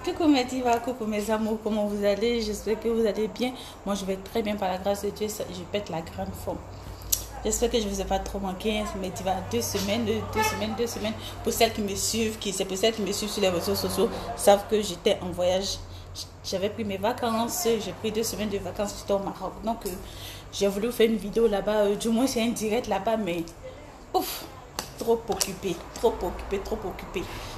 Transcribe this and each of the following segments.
Coucou mes divas, coucou mes amours, comment vous allez? J'espère que vous allez bien. Moi je vais très bien par la grâce de Dieu, je pète la grande forme. J'espère que je ne vous ai pas trop manqué. Mes divas, 2 semaines. Pour celles qui me suivent, pour celles qui me suivent sur les réseaux sociaux, savent que j'étais en voyage. J'avais pris mes vacances, j'ai pris 2 semaines de vacances, j'étais au Maroc. Donc j'ai voulu faire une vidéo là-bas, du moins c'est un direct là-bas, mais ouf, trop occupé.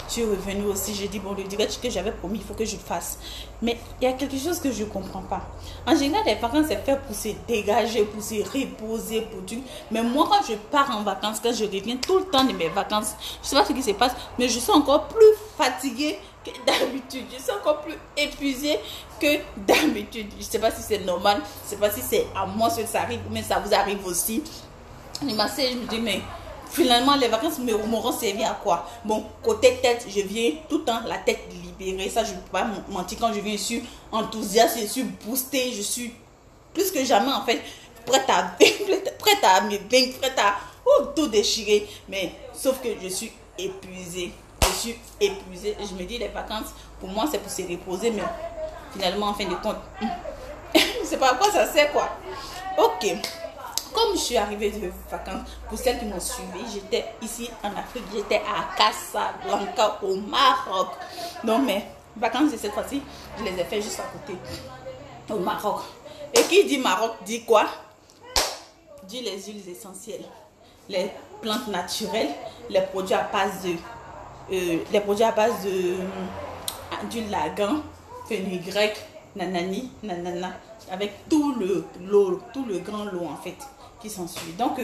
Je suis revenue aussi, j'ai dit bon, le direct que j'avais promis, il faut que je le fasse. Mais il y a quelque chose que je ne comprends pas. En général, les vacances, c'est fait pour se dégager, pour se reposer, pour tout. Mais moi, quand je pars en vacances, quand je reviens tout le temps de mes vacances, je ne sais pas ce qui se passe, mais je suis encore plus fatiguée que d'habitude. Je suis encore plus épuisée que d'habitude. Je ne sais pas si c'est normal, je ne sais pas si c'est à moi que ça arrive, mais ça vous arrive aussi. Je me dis, mais finalement, les vacances m'auront servi à quoi? Bon, côté tête, je viens tout le temps la tête libérée. Ça, je ne peux pas mentir. Quand je viens, je suis enthousiaste, je suis boostée, je suis plus que jamais, en fait, prête à me baigner, prête à tout déchirer. Mais sauf que je suis épuisée. Et je me dis, les vacances, pour moi, c'est pour se reposer. Mais finalement, en fin de compte, je ne sais pas à quoi ça sert, quoi. Ok. Comme je suis arrivée de vacances, pour celles qui m'ont suivi, j'étais ici en Afrique, j'étais à Casablanca au Maroc. Donc mes vacances de cette fois-ci, je les ai fait juste à côté, au Maroc. Et qui dit Maroc dit quoi? Dit les huiles essentielles, les plantes naturelles, les produits à base d'huile d'argan, fenugrec, nanani, nanana, avec tout le grand lot en fait qui s'ensuit. Donc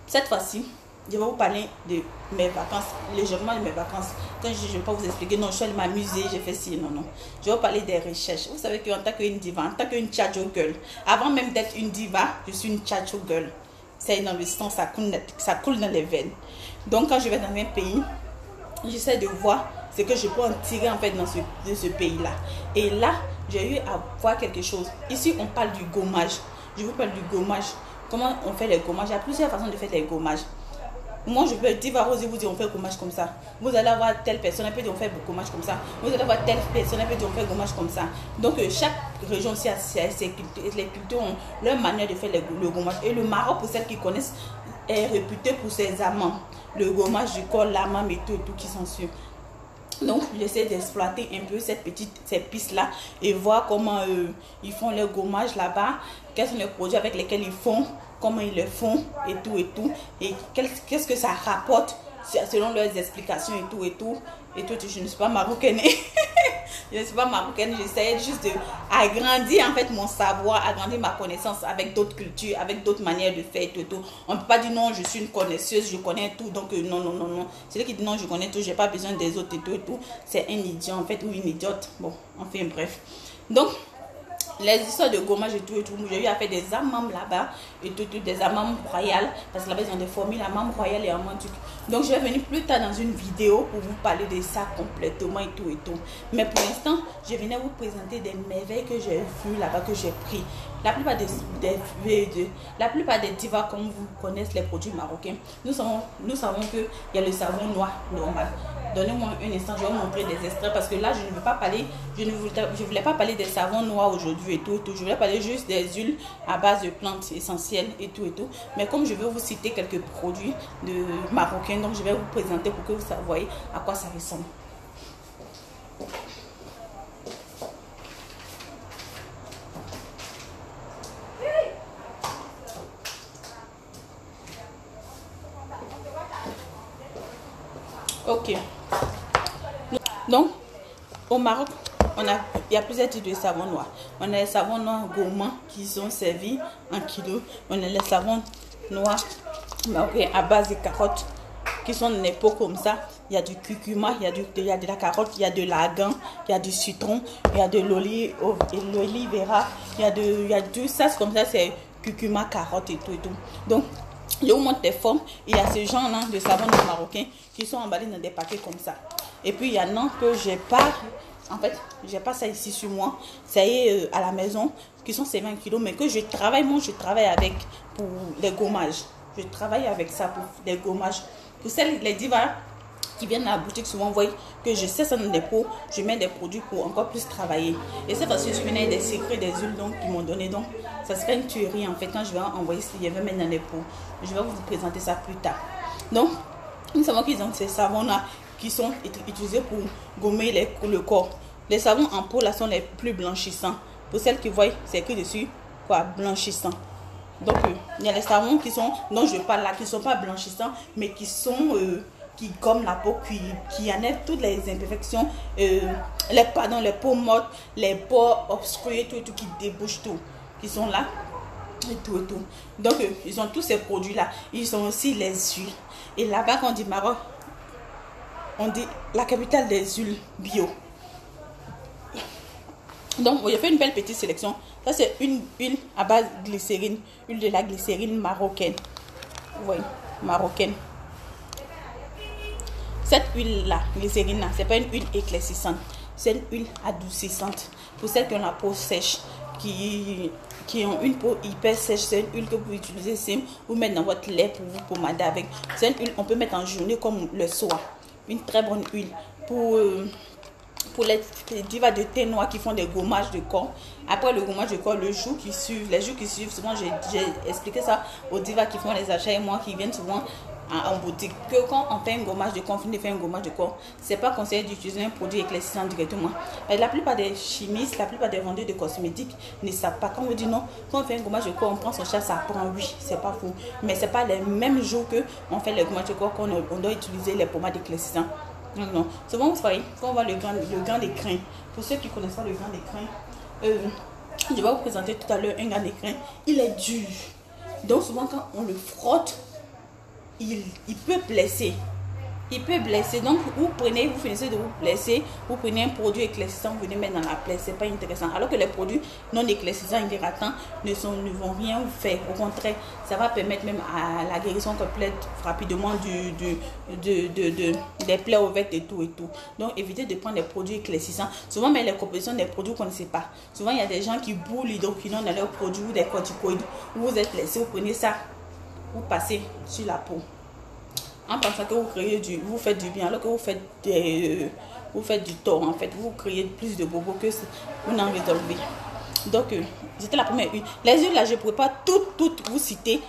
cette fois-ci je vais vous parler de mes vacances, légèrement de mes vacances. Quand je ne vais pas vous expliquer, non, je suis allée m'amuser, j'ai fait ci, non. Je vais vous parler des recherches. Vous savez qu'en tant qu'une diva, en tant qu'une tchatcho girl, avant même d'être une diva, je suis une tchatcho girl. C'est dans le sang, ça coule dans les veines. Donc quand je vais dans un pays, j'essaie de voir ce que je peux en tirer en fait de ce pays-là. Et là, j'ai eu à voir quelque chose. Ici, on parle du gommage. Je vous parle du gommage. Comment on fait les gommages? Il y a plusieurs façons de faire les gommages. Moi, je peux dire, vous dire on fait gommage comme ça. Vous allez avoir telle personne, elle peut dire on fait gommage comme ça. Vous allez avoir telle personne, elle peut dire on fait gommage comme ça. Donc, chaque région aussi a ses cultures. Les cultures ont leur manière de faire le gommage. Et le Maroc, pour celles qui connaissent, est réputé pour ses amants. Le gommage du corps, l'amant et tout qui s'ensuit. Donc j'essaie d'exploiter un peu ces pistes là et voir comment ils font leur gommage là-bas, quels sont les produits avec lesquels ils font, comment ils le font et tout et qu'est-ce que ça rapporte selon leurs explications et tout. Je ne suis pas marocaine. Je ne suis pas marocaine, j'essaie juste d'agrandir en fait mon savoir, agrandir ma connaissance avec d'autres cultures, avec d'autres manières de faire et tout. On ne peut pas dire non, je suis une connaisseuse, je connais tout, donc non. Celui qui dit non, je connais tout, j'ai pas besoin des autres et tout, c'est un idiot en fait ou une idiote. Bon, enfin bref. Donc, les histoires de gommage et tout, j'ai eu à faire des hammams là-bas et tout, des hammams royales, parce que là-bas ils ont des formules hammam royal et hammam turc. Donc je vais venir plus tard dans une vidéo pour vous parler de ça complètement et tout. Mais pour l'instant, je venais vous présenter des merveilles que j'ai vues là-bas, que j'ai pris. La plupart des divas, comme vous connaissez les produits marocains, nous savons qu'il y a le savon noir normal. Donnez-moi un instant, je vais vous montrer des extraits parce que là, je ne voulais pas parler des savons noirs aujourd'hui et tout. Je voulais parler juste des huiles à base de plantes essentielles et tout. Mais comme je vais vous citer quelques produits marocains, donc je vais vous présenter pour que vous voyez à quoi ça ressemble. Ok. Donc, au Maroc, il y a plusieurs types de savons noirs. On a les savons noirs gourmands qui sont servis en kilo. On a les savons noirs à base de carottes qui sont dans des pots comme ça. Il y a du curcuma, il y a de la carotte, il y a de l'argan, il y a du citron, il y a de l'olive vera, il y a tout ça, comme ça, c'est curcuma, carotte et tout. Donc, je vous montre des formes. Il y a ce genre là de savons marocains qui sont emballés dans des paquets comme ça. Et puis il y en a que j'ai pas, en fait, j'ai pas ça ici sur moi. Ça y est à la maison, qui sont ces 20 kilos, mais que je travaille avec pour les gommages. Je travaille avec ça pour les gommages. Pour les divas, qui viennent à la boutique, souvent vous voyez que je sais ça dans des pots, je mets des produits pour encore plus travailler. Et c'est parce que je venais des secrets des huiles donc qu'ils m'ont donné. Donc ça serait une tuerie en fait quand je vais envoyer ce que je vais mettre dans les pots. Je vais vous présenter ça plus tard. Donc nous savons qu'ils ont ces savons là qui sont utilisés pour gommer le corps. Les savons en peau là sont les plus blanchissants. Pour celles qui voient, c'est écrit dessus quoi, blanchissant. Donc il y a les savons qui sont, dont je parle là, qui ne sont pas blanchissants, mais qui sont qui gomment la peau, qui enlèvent toutes les imperfections, les peaux mortes, les pores obstrués, tout, qui débouchent tout, qui sont là, et tout. Donc ils ont tous ces produits là. Ils ont aussi les huiles. Et là-bas, quand on dit Maroc, on dit la capitale des huiles bio. Donc, j'ai fait une belle petite sélection. Ça, c'est une huile à base de glycérine. Huile de la glycérine marocaine. Vous voyez, marocaine. Cette huile-là, glycérine-là, c'est pas une huile éclaircissante. C'est une huile adoucissante. Pour celles qui ont la peau sèche, qui ont une peau hyper sèche, c'est une huile que vous pouvez utiliser simple ou mettre dans votre lait pour vous pommader avec. C'est une huile qu'on peut mettre en journée comme le soir. Une très bonne huile. Pour les divas de thé noir qui font des gommages de corps. Après le gommage de corps, les jours qui suivent, souvent j'ai expliqué ça aux divas qui font les achats et moi qui viennent souvent en boutique, que quand on fait un gommage de corps, on finit de faire un gommage de corps, c'est pas conseillé d'utiliser un produit éclaircissant directement. Et la plupart des chimistes, la plupart des vendeurs de cosmétiques ne savent pas. Quand on dit non, quand on fait un gommage de corps, on prend son charge, ça prend, oui, c'est pas faux. Mais c'est pas les mêmes jours que on fait le gommage de corps qu'on doit utiliser les pommades éclaircissantes. Non. Souvent, vous voyez, quand on voit le gant d'écrin, pour ceux qui ne connaissent pas le gant d'écrin, je vais vous présenter tout à l'heure un gant d'écrin. Il est dur. Donc, souvent, quand on le frotte, il peut blesser. Il peut blesser. Donc, vous finissez de vous blesser, vous prenez un produit éclaircissant, vous venez mettre dans la plaie. C'est pas intéressant. Alors que les produits non éclaircissants, hydratants, ne vont rien vous faire. Au contraire, ça va permettre même à la guérison complète rapidement des plaies ouvertes et tout. Donc, évitez de prendre des produits éclaircissants. Souvent, mais les compositions des produits qu'on ne sait pas. Souvent, il y a des gens qui boulent l'hydroquinone dans leurs produits ou des corticoïdes. Vous êtes blessé, vous prenez ça, vous passez sur la peau. En pensant que vous faites du bien, alors que vous faites du tort en fait, vous créez plus de bobos que vous n'en résolvez. Donc c'était la première huile. Les huiles là, je ne pourrais pas toutes vous citer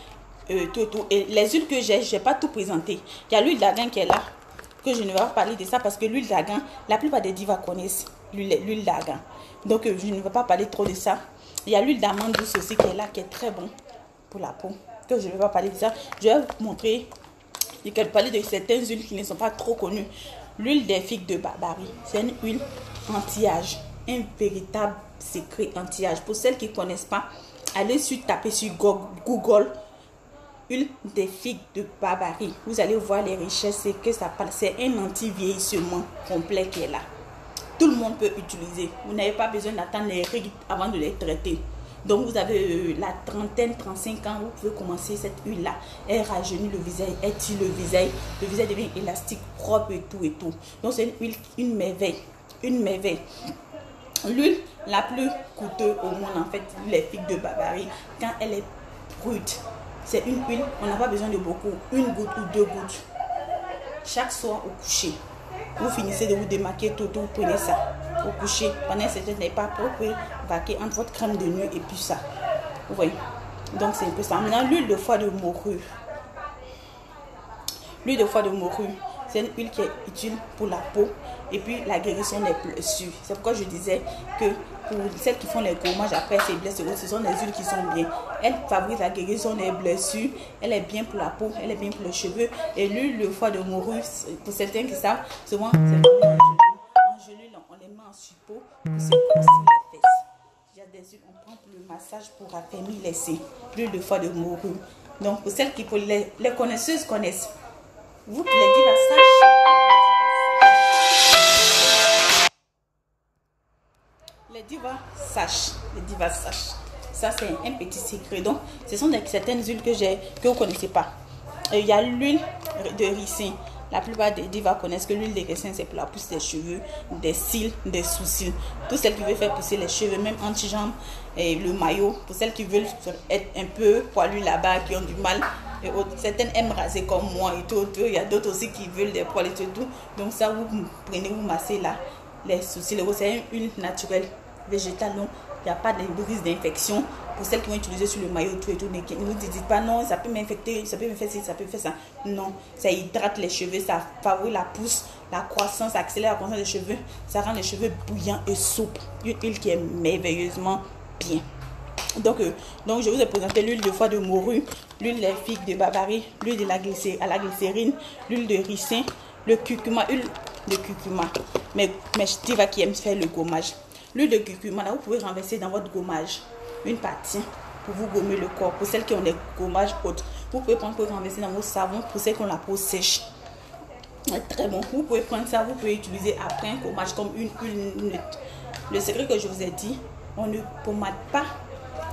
tout. Et les huiles que j'ai, je n'ai pas tout présenté. Il y a l'huile d'argan qui est là, que je ne vais pas parler de ça parce que l'huile d'argan, la plupart des divas connaissent l'huile d'argan. Donc je ne vais pas parler trop de ça. Il y a l'huile d'amande douce aussi qui est là, qui est très bon pour la peau, que je ne vais pas parler de ça. Je vais vous montrer. Je vais parler de certaines huiles qui ne sont pas trop connues. L'huile des figues de Barbarie, c'est une huile anti-âge. Un véritable secret anti-âge. Pour celles qui ne connaissent pas, allez taper sur Google huile des figues de Barbarie. Vous allez voir les richesses et que ça parle. C'est un anti-vieillissement complet qui est là. Tout le monde peut utiliser. Vous n'avez pas besoin d'attendre les rides avant de les traiter. Donc vous avez la trentaine, 35 ans, vous pouvez commencer cette huile-là. Elle rajeunit le visage, elle tire le visage devient élastique, propre et tout. Donc c'est une huile, une merveille. L'huile la plus coûteuse au monde en fait, les figues de Barbarie, quand elle est brute, c'est une huile, on n'a pas besoin de beaucoup, une goutte ou deux gouttes. Chaque soir au coucher, vous finissez de vous démaquiller tout, vous prenez ça au coucher. Pendant que ce n'est pas propre, vaquer entre votre crème de nuit et puis ça. Vous voyez. Donc c'est un peu ça. Maintenant, l'huile de foie de morue. L'huile de foie de morue, c'est une huile qui est utile pour la peau et puis la guérison des blessures. C'est pourquoi je disais que pour celles qui font les gommages après ces blessures, ce sont des huiles qui sont bien. Elle favorise la guérison des blessures, elle est bien pour la peau, elle est bien pour les cheveux. Et l'huile de foie de morue, pour certains qui savent, souvent c'est vraiment en gelule, on les met en suppôt pour se courser les fesses. Il y a des huiles, on prend pour le massage pour affermir les seins. L'huile de foie de morue. Donc pour celles qui, pour les connaisseuses connaissent. Vous qui les divas sachent. Les divas sachent. Ça c'est un petit secret. Donc ce sont certaines huiles que vous ne connaissez pas. Il y a l'huile de ricin. La plupart des divas connaissent que l'huile de ricin c'est pour la pousse des cheveux, des cils, des sous-cils. Toutes celles qui veulent faire pousser les cheveux, même anti-jambes et le maillot. Pour celles qui veulent être un peu poilues là-bas, qui ont du mal et autres. Certaines aiment raser comme moi et tout. Il y a d'autres aussi qui veulent des poils et tout. Donc ça, vous prenez, vous massez là les sourcils. C'est une huile naturelle, végétale. Donc il n'y a pas de risque d'infection. Pour celles qui vont utiliser sur le maillot tout et tout, ne vous dites pas non, ça peut m'infecter, ça peut me faire ci, ça peut faire ça. Non, ça hydrate les cheveux, ça favorise la pousse, la croissance, ça accélère la croissance des cheveux, ça rend les cheveux bouillants et souples. Une huile qui est merveilleusement bien. Donc je vous ai présenté l'huile de foie de morue, l'huile des figues de Barbarie, l'huile de la glycérine, l'huile de ricin, le curcuma, huile de curcuma. Mais Diva qui aime faire le gommage. L'huile de curcuma, là, vous pouvez renverser dans votre gommage une partie pour vous gommer le corps. Pour celles qui ont des gommages hautes, vous pouvez prendre pour renverser dans vos savons. Pour celles qui ont la peau sèche, très bon. Vous pouvez prendre ça, vous pouvez utiliser après un gommage comme une huile. Le secret que je vous ai dit, on ne pommade pas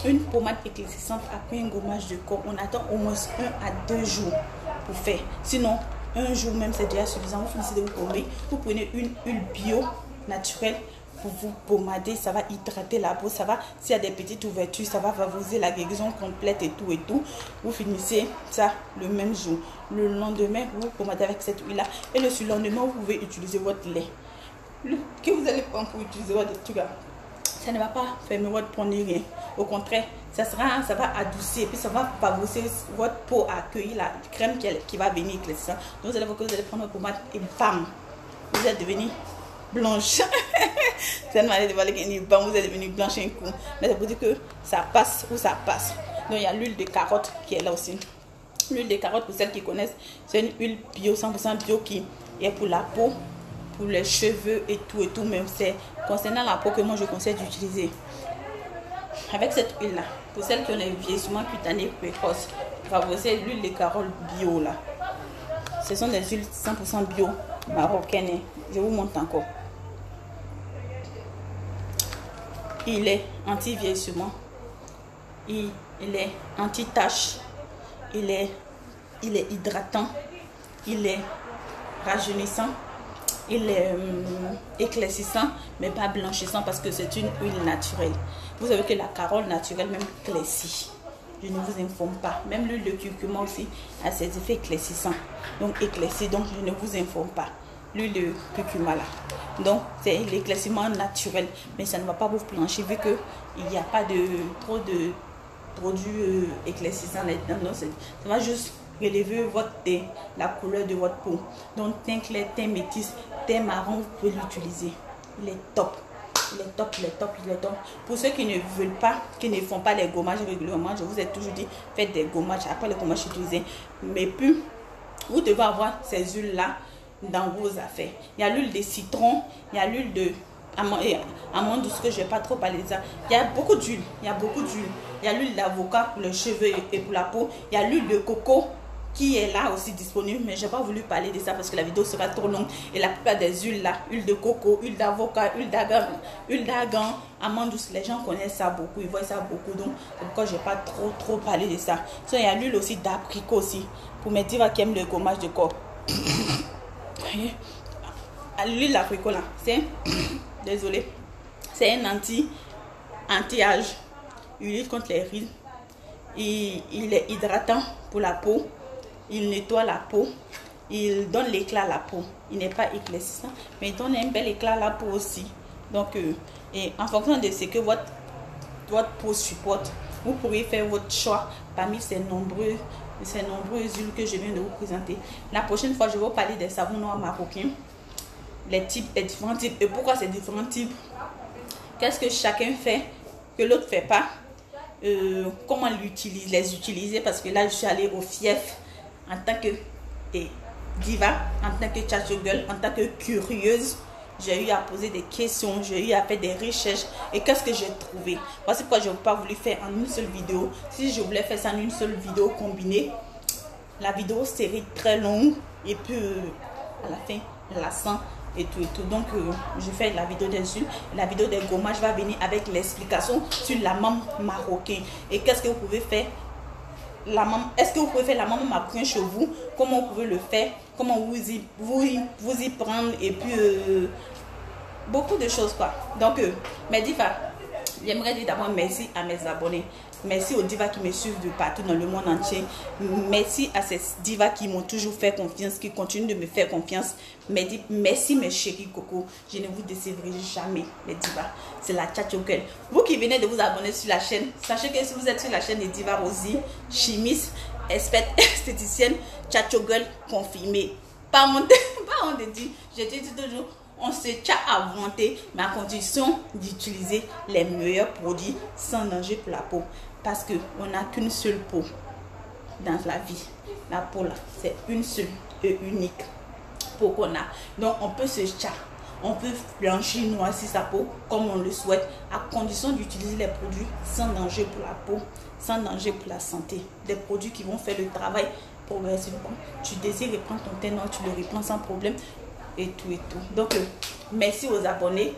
une pommade éclaircissante après un gommage de corps. On attend au moins 1 à 2 jours pour faire. Sinon, un jour même c'est déjà suffisant. Vous finissez de vous pommer. Vous prenez une huile bio naturelle pour vous pommader. Ça va hydrater la peau. Ça va, s'il y a des petites ouvertures, ça va favoriser la guérison complète et tout et tout. Vous finissez ça le même jour. Le lendemain, vous pommadez avec cette huile là. Et le surlendemain, vous pouvez utiliser votre lait. Que vous allez prendre pour utiliser votre lait, ça ne va pas fermer votre peau ni rien. Au contraire, ça va adoucir et puis ça va favoriser votre peau à accueillir la crème qui va venir éclaircir. Donc vous allez voir que vous allez prendre votre pommade et bam, vous allez devenir blanche. C'est une manière de voir que bam, vous allez devenir blanche un coup. Mais ça veut dire que ça passe ou ça passe. Donc il y a l'huile de carotte qui est là aussi. L'huile de carotte, pour celles qui connaissent, c'est une huile bio, 100% bio qui est pour la peau, pour les cheveux et tout, même c'est concernant la peau que moi je conseille d'utiliser. Avec cette huile là, pour celles qui ont des vieillissements cutanés précoces, favoriser l'huile de carotte bio là. Ce sont des huiles 100% bio marocaines. Je vous montre encore. Il est anti-vieillissement, il est anti-tache, il est hydratant, il est rajeunissant. Il est éclaircissant, mais pas blanchissant parce que c'est une huile naturelle. Vous savez que la carotte naturelle même éclaircit. Je ne vous informe pas. Même l'huile de curcuma aussi a ses effets éclaircissants. Donc éclairci, donc je ne vous informe pas. L'huile de curcuma là. Donc c'est l'éclaircissement naturel. Mais ça ne va pas vous blanchir vu qu'il n'y a pas trop de produits éclaircissants là-dedans. Ça va juste relevez votre teint, la couleur de votre peau. Donc teint clair, teint métis, teint marron, vous pouvez l'utiliser. Il est top. Il est top, il est top, il est top. Pour ceux qui ne veulent pas, qui ne font pas les gommages régulièrement, je vous ai toujours dit, faites des gommages. Après les gommages, utilisez. Mais puis, vous devez avoir ces huiles-là dans vos affaires. Il y a l'huile de citron, il y a l'huile de amande douce que je ne vais pas trop parler de ça. Il y a beaucoup d'huile. Il y a beaucoup d'huile. Il y a l'huile d'avocat pour les cheveux et pour la peau. Il y a l'huile de coco qui est là aussi disponible, mais je n'ai pas voulu parler de ça parce que la vidéo sera trop longue. Et la plupart des huiles là, huile de coco, huile d'avocat, huile d'argan, amande douce, les gens connaissent ça beaucoup, ils voient ça beaucoup, donc c'est pourquoi je n'ai pas trop parlé de ça. So, il y a l'huile aussi d'abricot aussi, pour mes divas qui aiment le gommage de corps. L'huile d'abricot là, c'est, désolé, c'est un anti-âge, il lutte contre les rides, il est hydratant pour la peau. Il nettoie la peau, il donne l'éclat à la peau. Il n'est pas éclaircissant, mais il donne un bel éclat à la peau aussi. Donc, et en fonction de ce que votre peau supporte, vous pourrez faire votre choix parmi ces nombreuses huiles que je viens de vous présenter. La prochaine fois, je vais vous parler des savons noirs marocains, les différents types. Et pourquoi ces différents types? Qu'est-ce que chacun fait que l'autre ne fait pas? Comment les utiliser? Parce que là, je suis allée au fief en tant que diva, en tant que chat girl, en tant que curieuse. J'ai eu à poser des questions, j'ai eu à faire des recherches. Et qu'est-ce que j'ai trouvé? Voici pourquoi je n'ai pas voulu faire en une seule vidéo. Si je voulais faire ça en une seule vidéo combinée, la vidéo serait très longue. Et puis, à la fin, lassant et tout. Donc, je fais la vidéo des huiles. La vidéo des gommages va venir avec l'explication sur la mame marocaine. Et qu'est-ce que vous pouvez faire? Est-ce que vous pouvez faire la maman marocaine chez vous? Comment vous pouvez le faire? Comment vous y prendre? Et puis beaucoup de choses quoi. Donc mes divas, j'aimerais dire d'abord merci à mes abonnés. Merci aux divas qui me suivent de partout dans le monde entier. Merci à ces divas qui m'ont toujours fait confiance, qui continuent de me faire confiance. Merci mes chéris coco. Je ne vous décevrai jamais, les divas. C'est la Chacho Girl. Vous qui venez de vous abonner sur la chaîne, sachez que si vous êtes sur la chaîne des divas Rosie, chimiste, experte, esthéticienne, Chacho Girl confirmée. Pas honte de dire, je te dis toujours, on se tient à volonté, mais à condition d'utiliser les meilleurs produits sans danger pour la peau. Parce qu'on n'a qu'une seule peau dans la vie. La peau là, c'est une seule et unique peau qu'on a. Donc on peut se tient, on peut blanchir, noircir sa peau comme on le souhaite, à condition d'utiliser les produits sans danger pour la peau, sans danger pour la santé. Des produits qui vont faire le travail progressivement. Tu désires reprendre ton teint noir, tu le reprends sans problème. Et tout et tout. Donc, merci aux abonnés.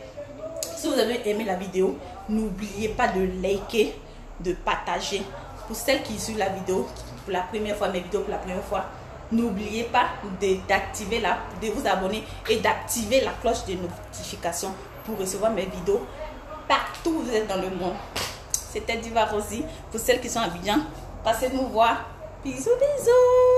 Si vous avez aimé la vidéo, n'oubliez pas de liker, de partager. Pour celles qui suivent la vidéo pour la première fois, mes vidéos pour la première fois, n'oubliez pas de vous abonner et d'activer la cloche de notification pour recevoir mes vidéos partout où vous êtes dans le monde. C'était Diva Rosie. Pour celles qui sont à Abidjan, passez nous voir. Bisous, bisous.